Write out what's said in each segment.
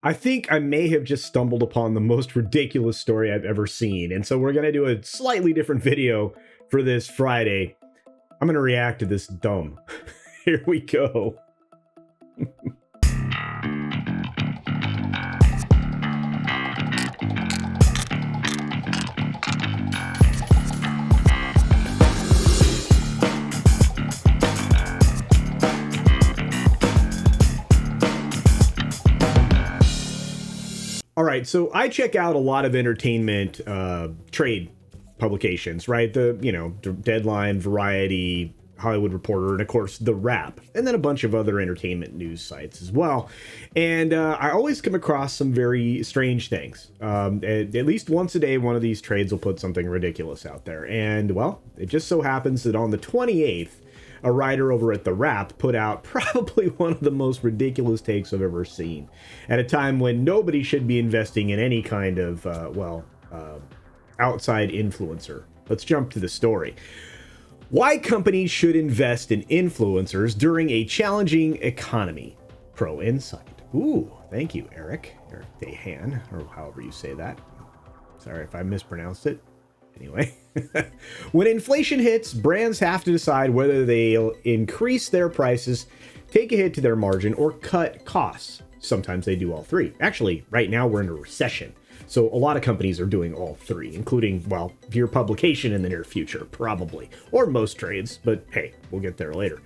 I think I may have just stumbled upon the most ridiculous story I've ever seen. And so we're going to do a slightly different video for this Friday. I'm going to react to this dumb. Here we go. All right, so I check out a lot of entertainment trade publications, right? Deadline, Variety, Hollywood Reporter, and of course The Wrap, and then a bunch of other entertainment news sites as well. And I always come across some very strange things. At least once a day, one of these trades will put something ridiculous out there. And well, it just so happens that on the 28th, a writer over at The Wrap put out probably one of the most ridiculous takes I've ever seen, at a time when nobody should be investing in any kind of, outside influencer. Let's jump to the story. Why companies should invest in influencers during a challenging economy. Pro Insight. Ooh, thank you, Eric Dehan, or however you say that. Sorry if I mispronounced it. Anyway, when inflation hits, brands have to decide whether they'll increase their prices, take a hit to their margin, or cut costs. Sometimes they do all three. Actually, right now we're in a recession, so a lot of companies are doing all three, including, well, your publication in the near future, probably, or most trades, but hey, we'll get there later.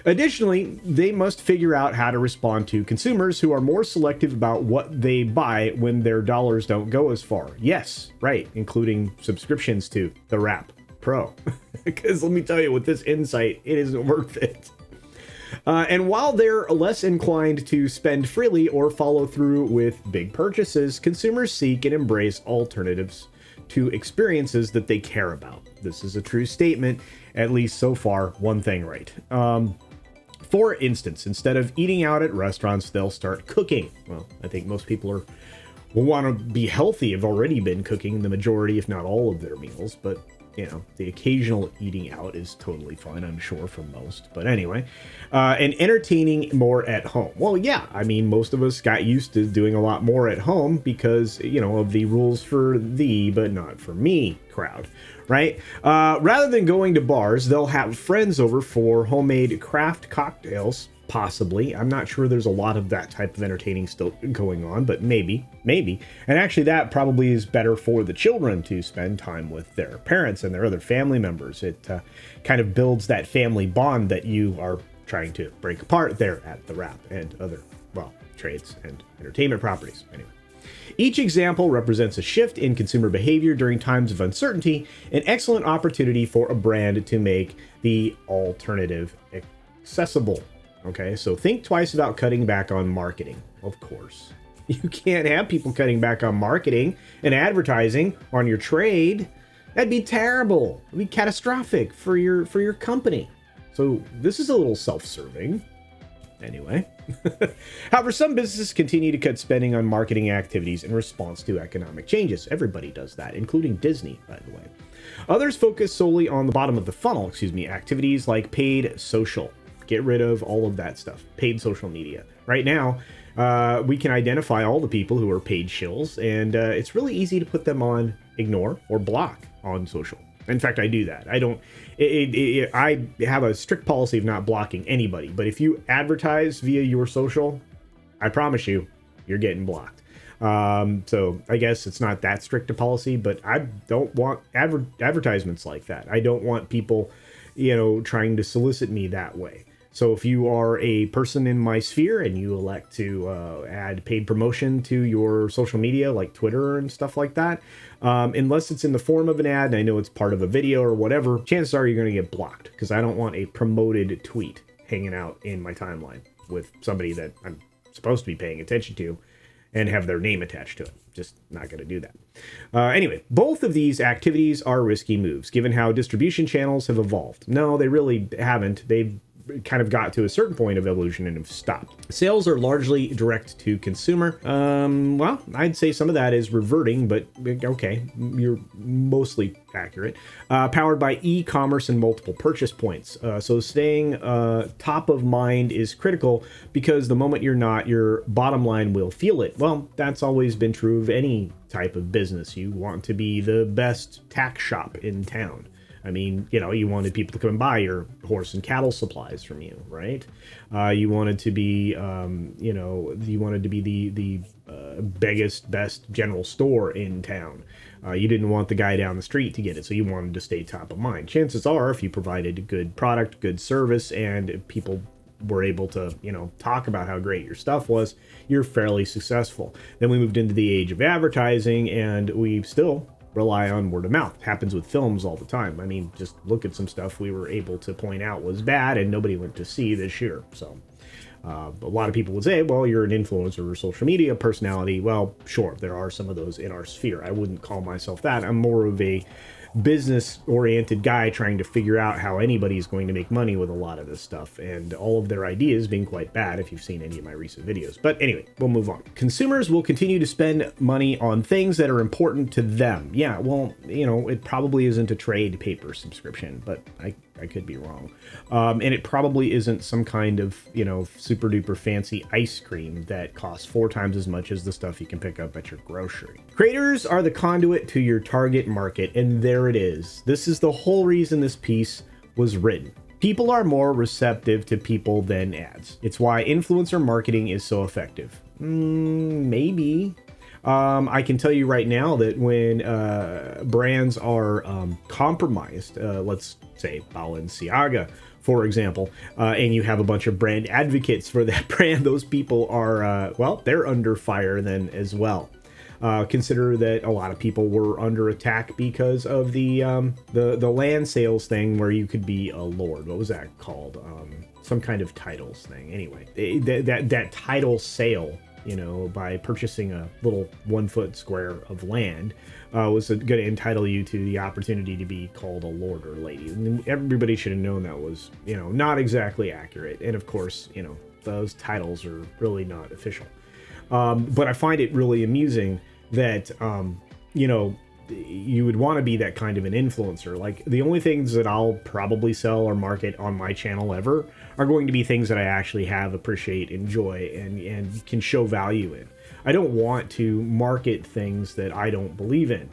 Additionally, they must figure out how to respond to consumers who are more selective about what they buy when their dollars don't go as far. Yes, right, including subscriptions to The Wrap Pro. Because let me tell you, with this insight, it isn't worth it. And while they're less inclined to spend freely or follow through with big purchases, consumers seek and embrace alternatives to experiences that they care about. This is a true statement, at least so far, one thing right. For instance, instead of eating out at restaurants, they'll start cooking. Well, I think most people will want to be healthy, have already been cooking the majority, if not all of their meals, but you know, the occasional eating out is totally fine, I'm sure, for most. But anyway, and entertaining more at home. Well, yeah, I mean, most of us got used to doing a lot more at home because, you know, of the rules for thee, but not for me crowd, right? Rather than going to bars, they'll have friends over for homemade craft cocktails. Possibly. I'm not sure there's a lot of that type of entertaining still going on, but maybe. And actually that probably is better for the children to spend time with their parents and their other family members. It kind of builds that family bond that you are trying to break apart there at The Wrap and other, well, trades and entertainment properties. Anyway. Each example represents a shift in consumer behavior during times of uncertainty, an excellent opportunity for a brand to make the alternative accessible. Okay, so think twice about cutting back on marketing, of course. You can't have people cutting back on marketing and advertising on your trade. That'd be terrible. It'd be catastrophic for your company. So this is a little self-serving. Anyway. However, some businesses continue to cut spending on marketing activities in response to economic changes. Everybody does that, including Disney, by the way. Others focus solely on the bottom of the funnel, activities like paid social. Get rid of all of that stuff. Paid social media. Right now, we can identify all the people who are paid shills, and it's really easy to put them on ignore or block on social. In fact, I do that. I have a strict policy of not blocking anybody, but if you advertise via your social, I promise you, you're getting blocked. So I guess it's not that strict a policy, but I don't want advertisements like that. I don't want people, you know, trying to solicit me that way. So if you are a person in my sphere and you elect to add paid promotion to your social media like Twitter and stuff like that, unless it's in the form of an ad and I know it's part of a video or whatever, chances are you're going to get blocked because I don't want a promoted tweet hanging out in my timeline with somebody that I'm supposed to be paying attention to and have their name attached to it. Just not going to do that. Anyway, both of these activities are risky moves given how distribution channels have evolved. No, they really haven't. They've kind of got to a certain point of evolution and have stopped. Sales are largely direct to consumer. Well, I'd say some of that is reverting, but okay, you're mostly accurate. Powered by e-commerce and multiple purchase points. So staying top of mind is critical, because the moment you're not, your bottom line will feel it. Well, that's always been true of any type of business. You want to be the best tack shop in town. I mean, you know, you wanted people to come and buy your horse and cattle supplies from you, right? You wanted to be, you know, you wanted to be the biggest, best general store in town. You didn't want the guy down the street to get it, so you wanted to stay top of mind. Chances are, if you provided a good product, good service, and people were able to, you know, talk about how great your stuff was, you're fairly successful. Then we moved into the age of advertising, and we still rely on word of mouth. It happens with films all the time. I mean, just look at some stuff we were able to point out was bad and nobody went to see this year. So a lot of people would say, well, you're an influencer or social media personality. Well, sure, there are some of those in our sphere. I wouldn't call myself that. I'm more of a business-oriented guy trying to figure out how anybody's going to make money with a lot of this stuff, and all of their ideas being quite bad if you've seen any of my recent videos. But anyway, we'll move on. Consumers will continue to spend money on things that are important to them. Yeah, well, you know, it probably isn't a trade paper subscription, but I could be wrong. And it probably isn't some kind of, you know, super duper fancy ice cream that costs 4 times as much as the stuff you can pick up at your grocery. Creators are the conduit to your target market, and there it is. This is the whole reason this piece was written. People are more receptive to people than ads. It's why influencer marketing is so effective. Maybe. I can tell you right now that when brands are compromised, let's say Balenciaga, for example, and you have a bunch of brand advocates for that brand, those people are, well, they're under fire then as well. Consider that a lot of people were under attack because of the land sales thing where you could be a lord. What was that called? Some kind of titles thing. Anyway, that title sale, you know, by purchasing a little 1 foot square of land, was going to entitle you to the opportunity to be called a lord or lady. And everybody should have known that was, you know, not exactly accurate. And of course, you know, those titles are really not official. But I find it really amusing that, you know, you would want to be that kind of an influencer. Like, the only things that I'll probably sell or market on my channel ever are going to be things that I actually have, appreciate, enjoy, and can show value in. I don't want to market things that I don't believe in.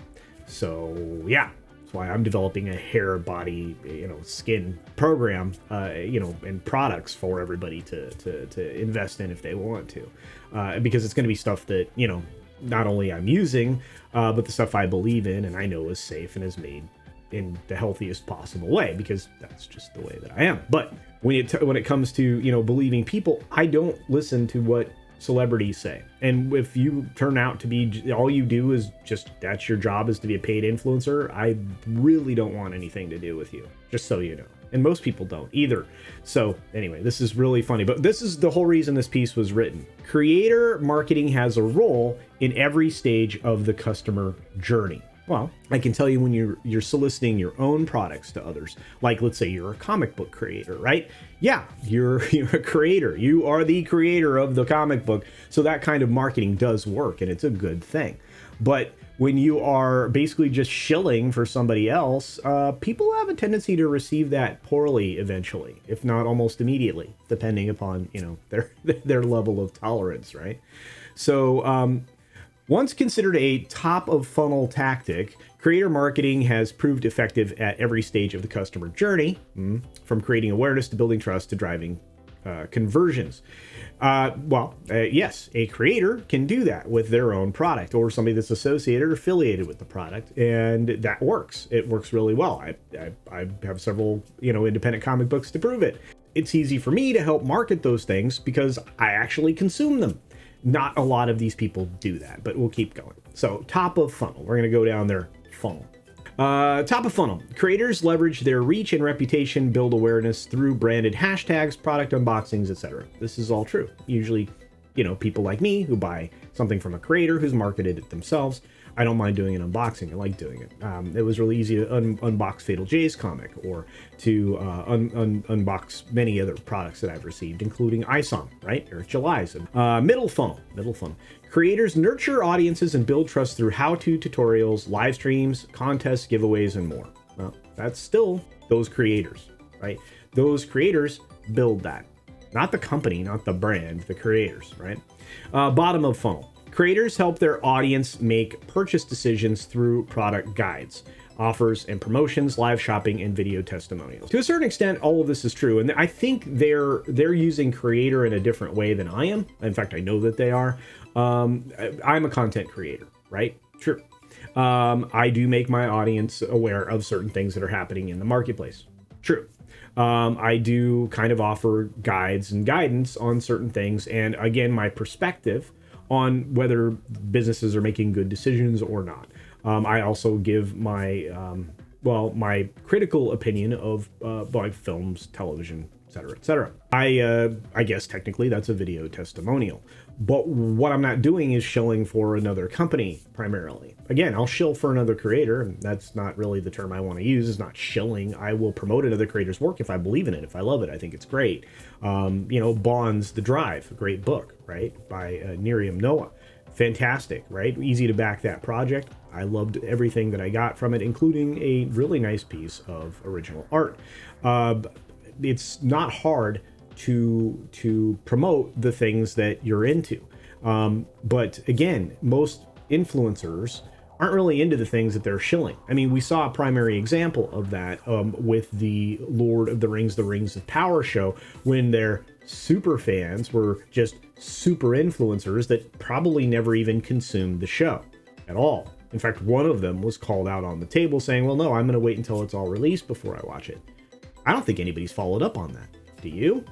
So yeah, that's why I'm developing a hair, body, you know, skin program, you know, and products for everybody to invest in if they want to, because it's going to be stuff that, you know, not only I'm using, but the stuff I believe in and I know is safe and is made in the healthiest possible way, because that's just the way that I am. But when it comes to, you know, believing people, I don't listen to what celebrities say. And if you turn out to be, all you do is just, that's your job, is to be a paid influencer, I really don't want anything to do with you, just so you know. And most people don't either. So anyway, this is really funny, but this is the whole reason this piece was written. Creator marketing has a role in every stage of the customer journey. Well, I can tell you when you're soliciting your own products to others, like let's say you're a comic book creator, right? Yeah, you're a creator. You are the creator of the comic book. So that kind of marketing does work, and it's a good thing. But when you are basically just shilling for somebody else, people have a tendency to receive that poorly eventually, if not almost immediately, depending upon, you know, their level of tolerance, right? So once considered a top of funnel tactic, creator marketing has proved effective at every stage of the customer journey, from creating awareness to building trust to driving conversions. Yes, a creator can do that with their own product or somebody that's associated or affiliated with the product, and that works. It works really well. I have several, you know, independent comic books to prove it. It's easy for me to help market those things because I actually consume them. Not a lot of these people do that, but we'll keep going. So top of funnel, we're going to go down their funnel. Top of funnel, creators leverage their reach and reputation, build awareness through branded hashtags, product unboxings, etc. This is all true. Usually, people like me who buy something from a creator who's marketed it themselves. I don't mind doing an unboxing. I like doing it. It was really easy to unbox Fatal J's comic, or to unbox many other products that I've received, including ISOM, right? Eric July's. Middle funnel. Creators nurture audiences and build trust through how-to tutorials, live streams, contests, giveaways, and more. Well, that's still those creators, right? Those creators build that. Not the company, not the brand, the creators, right? Bottom of funnel. Creators help their audience make purchase decisions through product guides, offers and promotions, live shopping, and video testimonials. To a certain extent, all of this is true, and I think they're using creator in a different way than I am. In fact, I know that they are. I'm a content creator, right? True. I do make my audience aware of certain things that are happening in the marketplace. True. I do kind of offer guides and guidance on certain things, and again, my perspective on whether businesses are making good decisions or not. I also give my my critical opinion of like films, television, etc., etc. I guess technically that's a video testimonial, but what I'm not doing is shilling for another company primarily. Again, I'll shill for another creator. That's not really the term I want to use. It's not shilling. I will promote another creator's work if I believe in it, if I love it. I think it's great. Bond's The Drive, a great book, right, by Nerium Noah. Fantastic, right? Easy to back that project. I loved everything that I got from it, including a really nice piece of original art. It's not hard to promote the things that you're into. But again, most influencers aren't really into the things that they're shilling. I mean, we saw a primary example of that with the Lord of the Rings of Power show, when their super fans were just super influencers that probably never even consumed the show at all. In fact, one of them was called out on the table saying, well, no, I'm going to wait until it's all released before I watch it. I don't think anybody's followed up on that. Do you?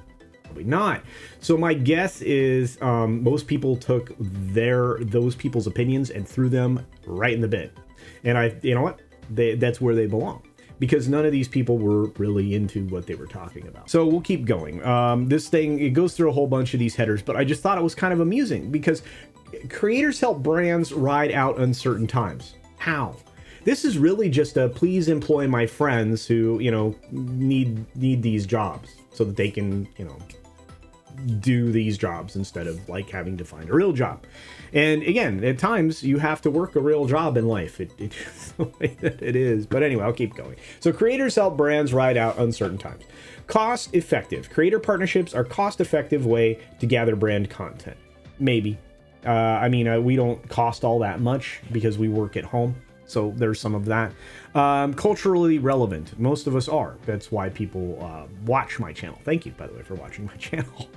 Probably not. So my guess is most people took those people's opinions and threw them right in the bin. And you know what? That's where they belong, because none of these people were really into what they were talking about. So we'll keep going. This thing, it goes through a whole bunch of these headers, but I just thought it was kind of amusing because creators help brands ride out uncertain times. How? This is really just a please employ my friends who, need these jobs so that they can, do these jobs instead of like having to find a real job. And again, at times you have to work a real job in life. It's the way that it is. But anyway, I'll keep going. So creators help brands ride out uncertain times. Cost effective. Creator partnerships are cost effective way to gather brand content. Maybe. We don't cost all that much because we work at home. So there's some of that. Culturally relevant. Most of us are. That's why people watch my channel. Thank you, by the way, for watching my channel.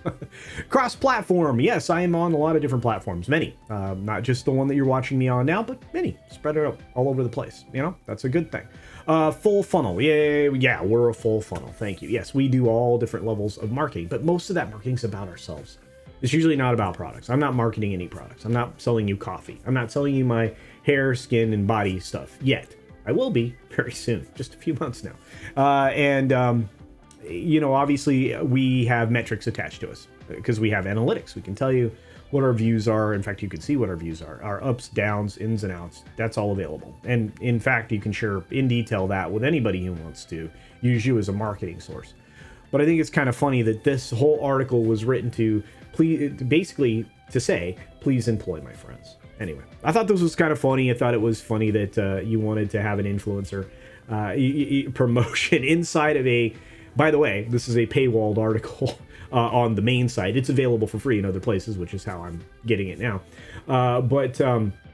Cross-platform. Yes, I am on a lot of different platforms. Many. Not just the one that you're watching me on now, but many. Spread it out all over the place. That's a good thing. Full funnel. Yeah, we're a full funnel. Thank you. Yes, we do all different levels of marketing, but most of that marketing is about ourselves. It's usually not about products. I'm not marketing any products. I'm not selling you coffee. I'm not selling you my hair, skin, and body stuff yet. I will be very soon, just a few months now. Obviously we have metrics attached to us because we have analytics. We can tell you what our views are. In fact, you can see what our views are, our ups, downs, ins and outs. That's all available. And in fact, you can share in detail that with anybody who wants to use you as a marketing source. But I think it's kind of funny that this whole article was written to basically say, please employ my friends. Anyway, I thought this was kind of funny. I thought it was funny that you wanted to have an influencer promotion inside of by the way, this is a paywalled article on the main site. It's available for free in other places, which is how I'm getting it now. But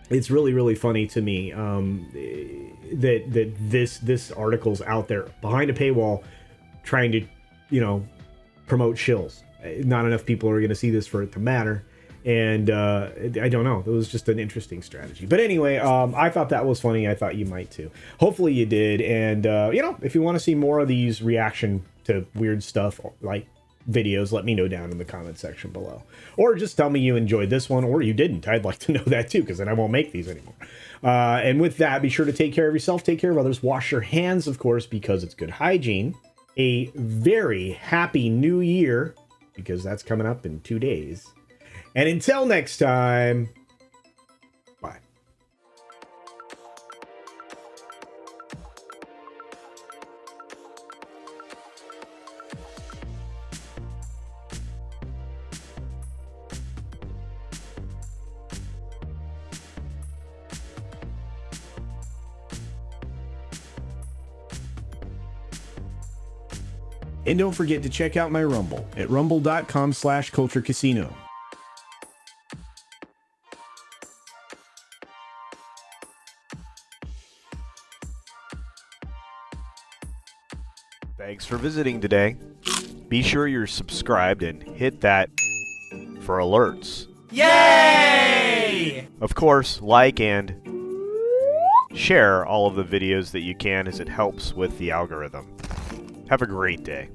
it's really, really funny to me that this article's out there behind a paywall trying to, promote shills. Not enough people are going to see this for it to matter. And I don't know. It was just an interesting strategy. But anyway, I thought that was funny. I thought you might too. Hopefully you did. And, if you want to see more of these reaction to weird stuff like videos, let me know down in the comment section below. Or just tell me you enjoyed this one or you didn't. I'd like to know that too, because then I won't make these anymore. And with that, be sure to take care of yourself, take care of others. Wash your hands, of course, because it's good hygiene. A very happy new year, because that's coming up in 2 days. And until next time, bye. And don't forget to check out my Rumble at rumble.com/CultureCasino. Thanks for visiting today. Be sure you're subscribed and hit that for alerts. Yay! Of course, like and share all of the videos that you can, as it helps with the algorithm. Have a great day.